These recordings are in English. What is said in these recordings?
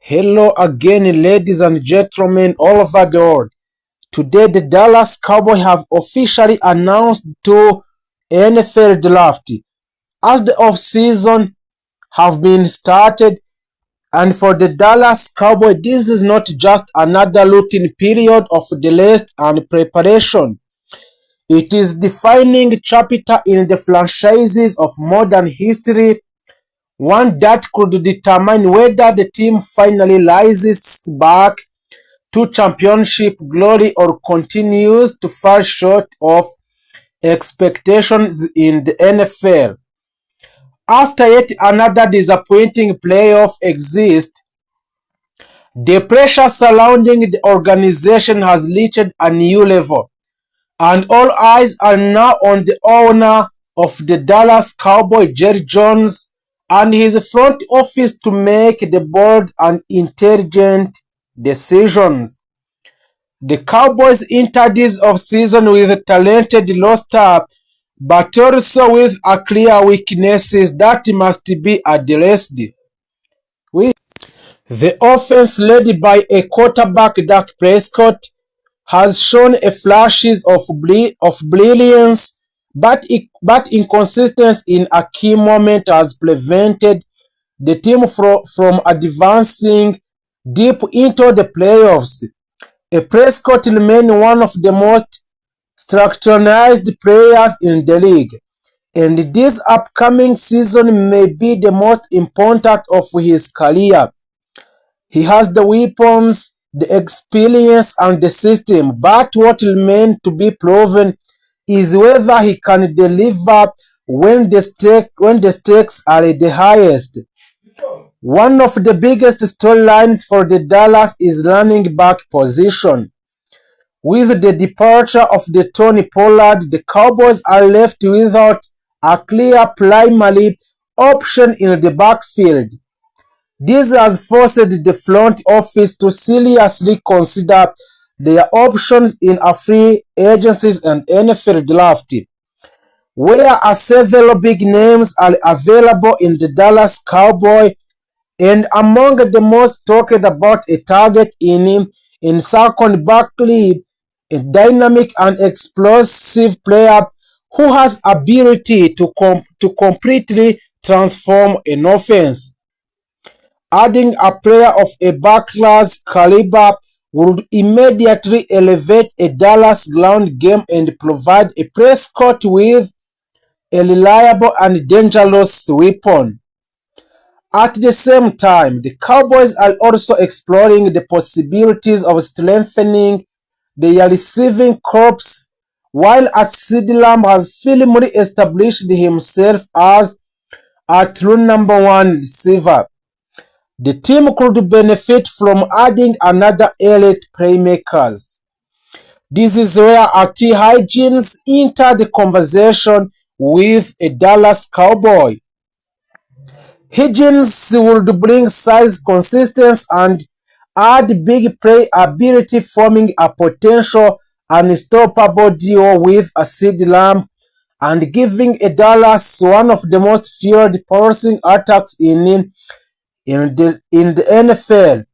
Hello again, ladies and gentlemen all over the world. Today, the Dallas Cowboys have officially announced to NFL draft as the off-season have been started. And for the Dallas Cowboys, this is not just another routine period of delays and preparation. It is defining chapter in the franchises of modern history, one that could determine whether the team finally rises back to championship glory or continues to fall short of expectations in the NFL. After yet another disappointing playoff exit, the pressure surrounding the organization has reached a new level, and all eyes are now on the owner of the Dallas Cowboys, Jerry Jones, and his front office to make the bold and intelligent decisions. The Cowboys entered this offseason with a talented roster, but also with a clear weaknesses that must be addressed. The offense led by a quarterback Dak Prescott has shown a flashes of brilliance, but inconsistency in a key moment has prevented the team from advancing deep into the playoffs. Prescott remains one of the most structured players in the league, and this upcoming season may be the most important of his career. He has the weapons, the experience, and the system, but what remains to be proven is whether he can deliver when the stakes are the highest. One of the biggest storylines for the Dallas is running back position. With the departure of the Tony Pollard, the Cowboys are left without a clear primary option in the backfield. This has forced the front office to seriously consider their options in a free agencies and NFL draft, where several big names are available in the Dallas Cowboys, and among the most talked about a target in Saquon Barkley, a dynamic and explosive player who has ability to completely transform an offense. Adding a player of a Barkley's caliber would immediately elevate a Dallas ground game and provide a Prescott with a reliable and dangerous weapon. At the same time, the Cowboys are also exploring the possibilities of strengthening their receiving corps, while CeeDee Lamb has firmly established himself as a true number one receiver. The team could benefit from adding another elite playmakers. This is where T. Higgins entered the conversation with a Dallas Cowboy. Higgins would bring size, consistency, and add big play ability, forming a potential unstoppable duo with a CeeDee Lamb and giving a Dallas one of the most feared passing attacks in the NFL.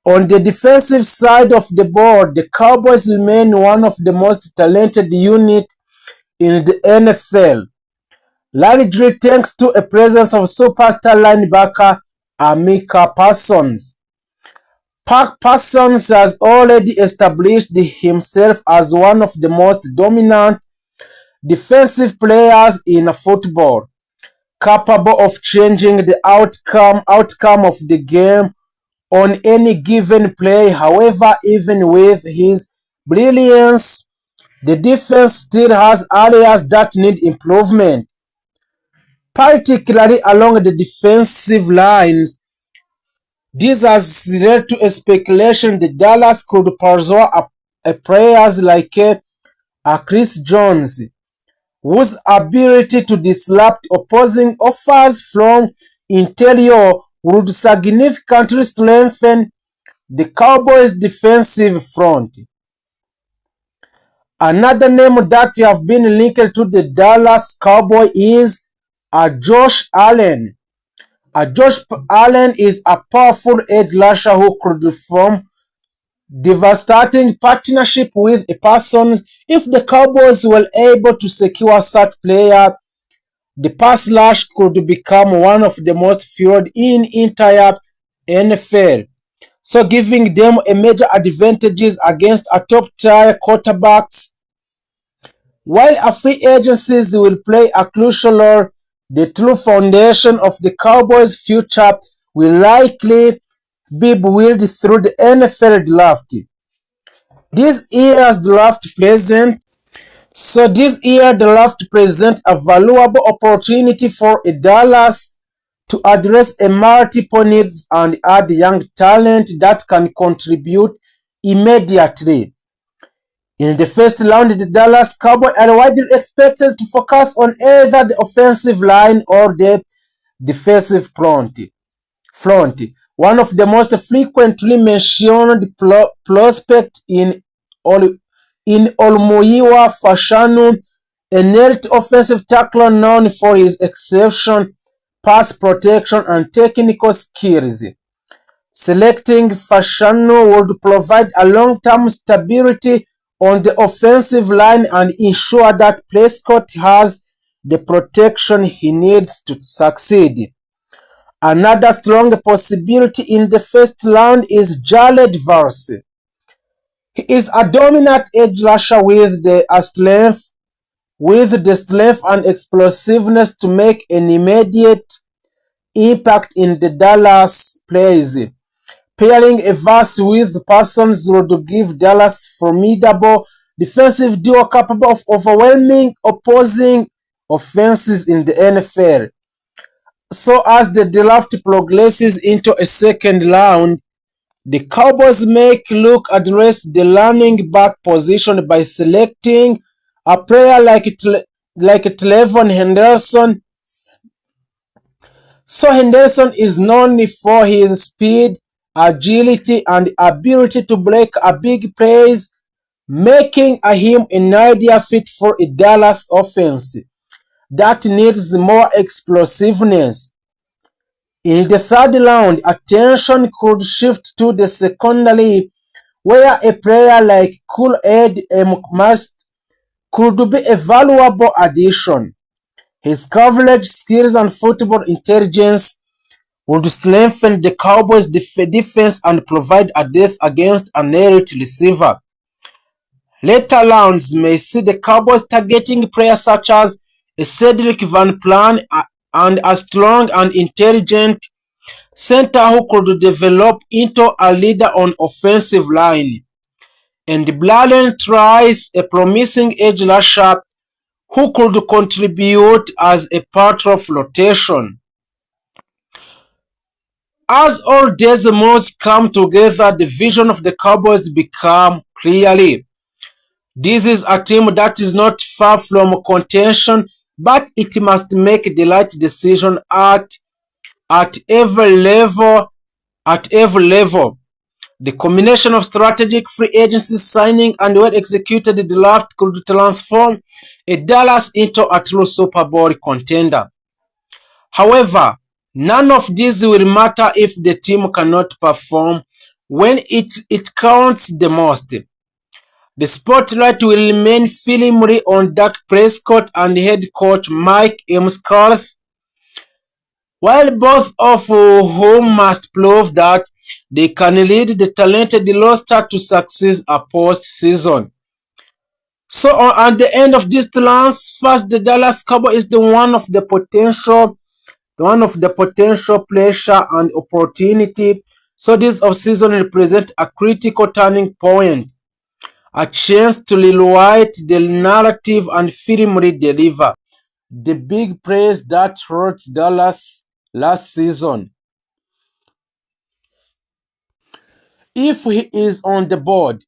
On the defensive side of the ball, the Cowboys remain one of the most talented units in the NFL, largely thanks to a presence of superstar linebacker Micah Parsons. Parsons has already established himself as one of the most dominant defensive players in football, capable of changing the outcome of the game on any given play. However, even with his brilliance, the defense still has areas that need improvement, particularly along the defensive lines. This has led to a speculation that Dallas could pursue a players like Chris Jones, whose ability to disrupt opposing offers from interior would significantly strengthen the Cowboys' defensive front. Another name that have been linked to the Dallas Cowboys is Josh Allen, Josh Allen is a powerful edge rusher who could form devastating partnership with a person. If the Cowboys were able to secure such player, the pass rush could become one of the most feared in entire NFL. So giving them a major advantages against a top-tier quarterbacks. While a free agencies will play a crucial role, the true foundation of the Cowboys' future will likely be built through the NFL draft. This year's draft present this year draft present a valuable opportunity for Dallas to address a multiple needs and add young talent that can contribute immediately. In the first round, the Dallas Cowboys are widely expected to focus on either the offensive line or the defensive front. One of the most frequently mentioned prospects in Olmuyiwa Fashanu, a neat offensive tackler known for his exceptional pass protection and technical skills. Selecting Fashanu would provide a long-term stability on the offensive line and ensure that Prescott has the protection he needs to succeed. Another strong possibility in the first round is Jared Verse. He is a dominant edge rusher with the strength and explosiveness to make an immediate impact in the Dallas plays. Pairing a Verse with Parsons would give Dallas formidable defensive duo capable of overwhelming opposing offenses in the NFL. So as the draft progresses into a second round, the Cowboys may look address the running back position by selecting a player like Trevon Henderson. So Henderson is known for his speed, agility, and ability to break a big plays, making him an ideal fit for a Dallas offense that needs more explosiveness. In the third round, attention could shift to the secondary, where a player like Kool-Aid Must could be a valuable addition. His coverage skills and football intelligence would strengthen the Cowboys' defense and provide a depth against an elite receiver. Later rounds may see the Cowboys targeting players such as Cedric Van Plan and a strong and intelligent center who could develop into a leader on offensive line. And Bladen tries a promising edge rusher who could contribute as a part of rotation. As all these moves come together, the vision of the Cowboys become clearly. This is a team that is not far from contention, but it must make the right decision at every level. At every level, the combination of strategic free agency signing and well-executed draft could transform a Dallas into a true Super Bowl contender. However, none of this will matter if the team cannot perform when it counts the most. The spotlight will remain firmly on Dak Prescott and head coach Mike McCarthy, while both of whom must prove that they can lead the talented roster to success a postseason. So at the end of this last first, the Dallas Cowboys is one of the potential pressure and opportunity. So this offseason represents a critical turning point, a chance to rewrite the narrative and firmly deliver the big praise that hurt Dallas last season. If he is on the board,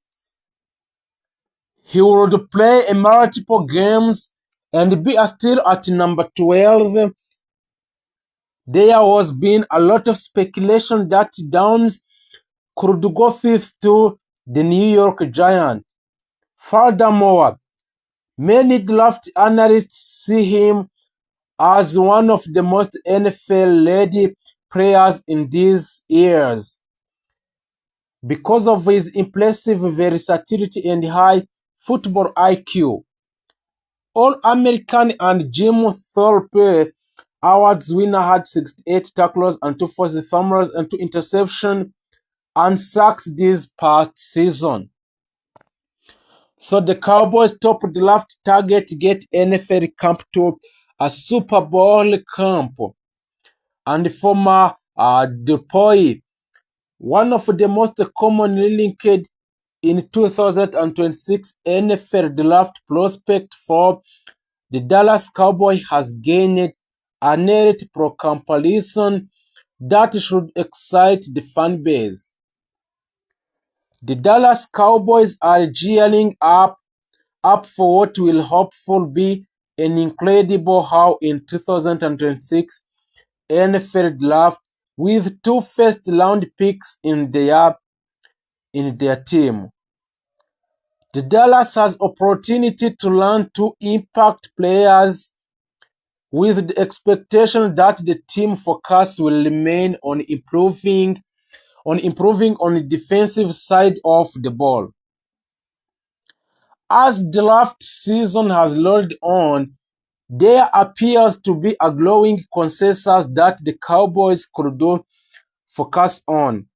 he would play multiple games and be still at number 12. There was been a lot of speculation that Downs could go fifth to the New York Giants. Furthermore, many draft analysts see him as one of the most NFL-ready players in these years. Because of his impressive versatility and high football IQ, All-American and Jim Thorpe Awards winner had 68 tackles and 2 forced fumbles and 2 interceptions and sacks this past season. So the Cowboys' top draft target get NFL camp to a Super Bowl camp. And former Dupuy, one of the most commonly linked in 2026 NFL draft prospect for the Dallas Cowboys, has gained a net pro comparison that should excite the fan base. The Dallas Cowboys are gearing up for what will hopefully be an incredible haul in 2026 NFL draft with 2 first-round picks in their team. The Dallas has opportunity to land 2 impact players with the expectation that the team focus will remain on improving on the defensive side of the ball. As the draft season has rolled on, there appears to be a growing consensus that the Cowboys could focus on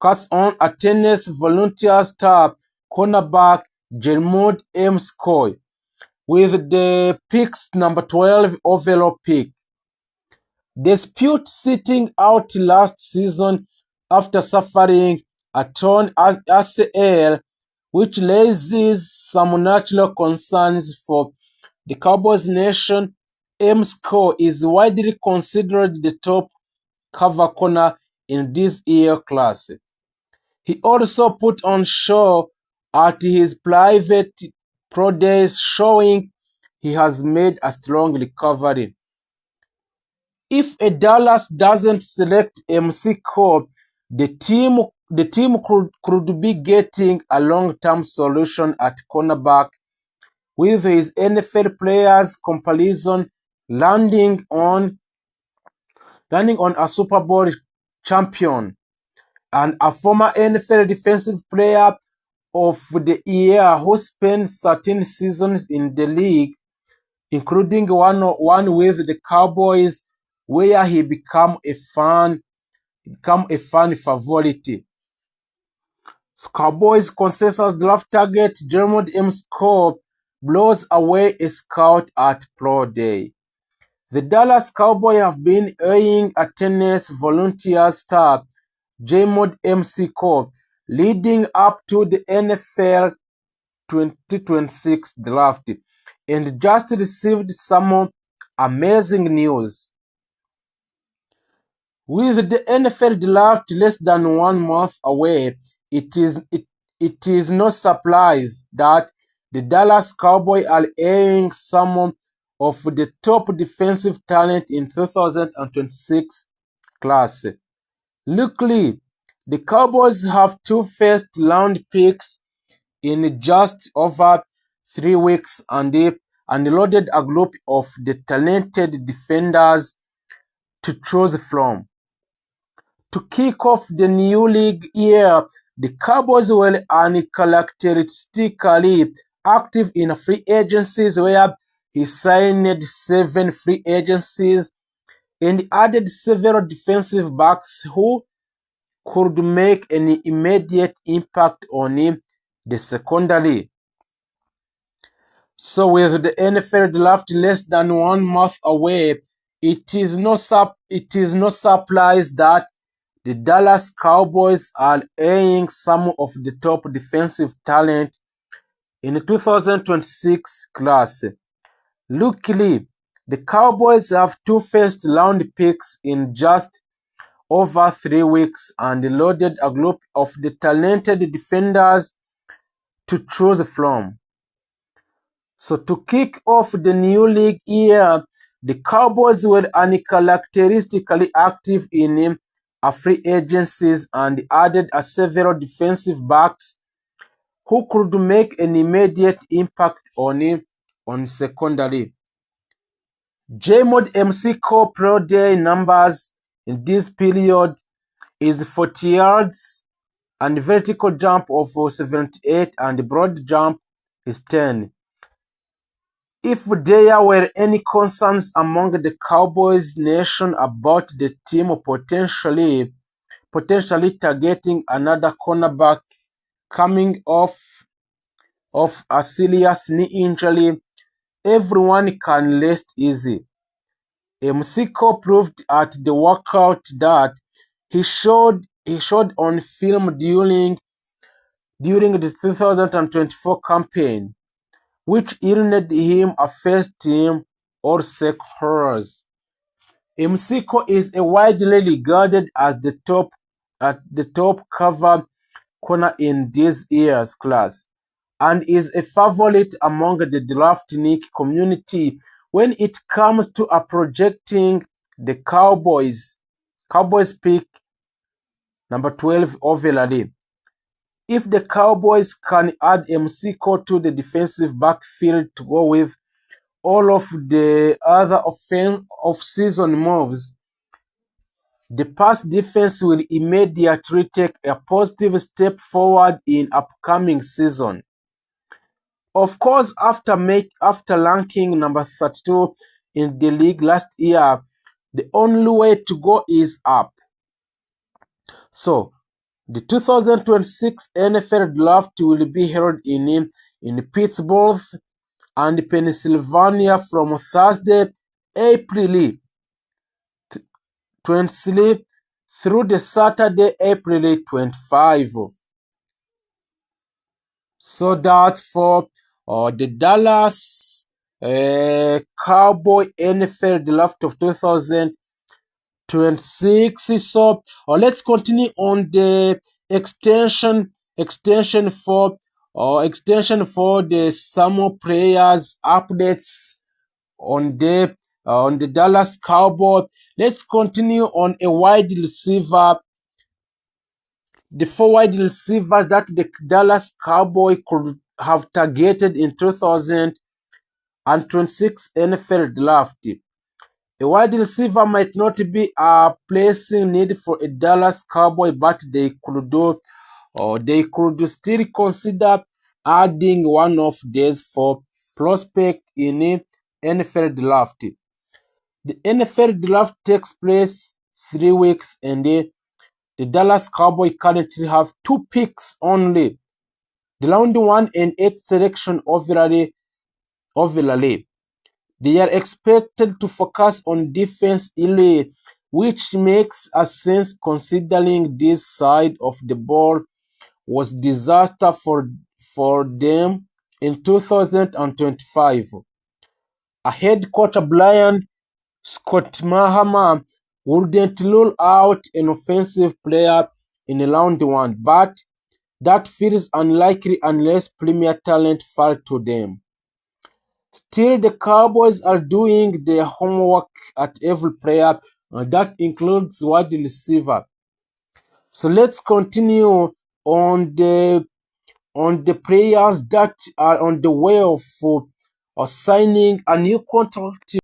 a Tennessee volunteer star cornerback Jermud McCoy with the pick's number 12 overall pick. Dispute sitting out last season after suffering a torn ACL, which raises some natural concerns for the Cowboys nation. McCoy is widely considered the top cover corner in this year's class. He also put on show at his private pro days, showing he has made a strong recovery. If a Dallas doesn't select McCoy, the team could be getting a long-term solution at cornerback, with his NFL players comparison landing on a Super Bowl champion and a former NFL Defensive Player of the Year who spent 13 seasons in the league, including one with the Cowboys, where he became a fan favorite. Cowboys consensus draft target Jermud McCoy blows away a scout at Pro Day. The Dallas Cowboys have been eyeing a Tennessee volunteer star Jermud McCoy leading up to the NFL 2026 draft, and just received some amazing news. With the NFL draft less than 1 month away, it is no surprise that the Dallas Cowboys are eyeing some of the top defensive talent in 2026 class. Luckily, the Cowboys have 2 first-round picks in just over 3 weeks and loaded a group of the talented defenders to choose from. To kick off the new league year, the Cowboys were uncharacteristically active in free agencies, where he signed 7 free agencies and added several defensive backs who could make an immediate impact on the secondary. So with the NFL draft less than 1 month away, it is no surprise that the Dallas Cowboys are eyeing some of the top defensive talent in the 2026 class. Luckily, the Cowboys have 2 first-round picks in just over 3 weeks and loaded a group of the talented defenders to choose from. So to kick off the new league year, the Cowboys were uncharacteristically active in free agencies and added several defensive backs who could make an immediate impact on secondary. Jermud McCoy Pro Day numbers in this period is 40 yards and vertical jump of 78 and broad jump is 10. If there were any concerns among the Cowboys nation about the team potentially targeting another cornerback coming off a serious knee injury, everyone can rest easy. Msiko proved at the workout that he showed on film during the 2024 campaign, which earned him a first team All-Sec honors. Msiko is widely regarded as the top cover corner in this year's class, and is a favorite among the draftnik community when it comes to projecting the Cowboys pick number 12 overall. If the Cowboys can add Msiko to the defensive backfield to go with all of the other off-season moves, the pass defense will immediately take a positive step forward in upcoming season. Of course, after ranking number 32 in the league last year, the only way to go is up. So, the 2026 NFL Draft will be held in Pittsburgh and Pennsylvania from Thursday, April 23 through the Saturday, April 25. So that's for the Dallas Cowboy NFL Draft of 2026. So let's continue on the extension for the summer players updates on the Dallas Cowboy. Let's continue on a wide receiver. The 4 wide receivers that the Dallas Cowboy could have targeted in 2026 NFL Draft. A wide receiver might not be a pressing need for a Dallas Cowboy, but they could still consider adding one of these for prospect in NFL Draft. The NFL Draft takes place 3 weeks, and the Dallas Cowboys currently have 2 picks only, the round 1 and 8 selection overall. They are expected to focus on defense early, which makes a sense considering this side of the ball was disaster for them in 2025. A head coach Brian Scott Mahama wouldn't rule out an offensive player in round 1, but that feels unlikely unless premier talent fall to them. Still, the Cowboys are doing their homework at every player, and that includes wide receiver. So let's continue on the players that are on the way of signing a new contract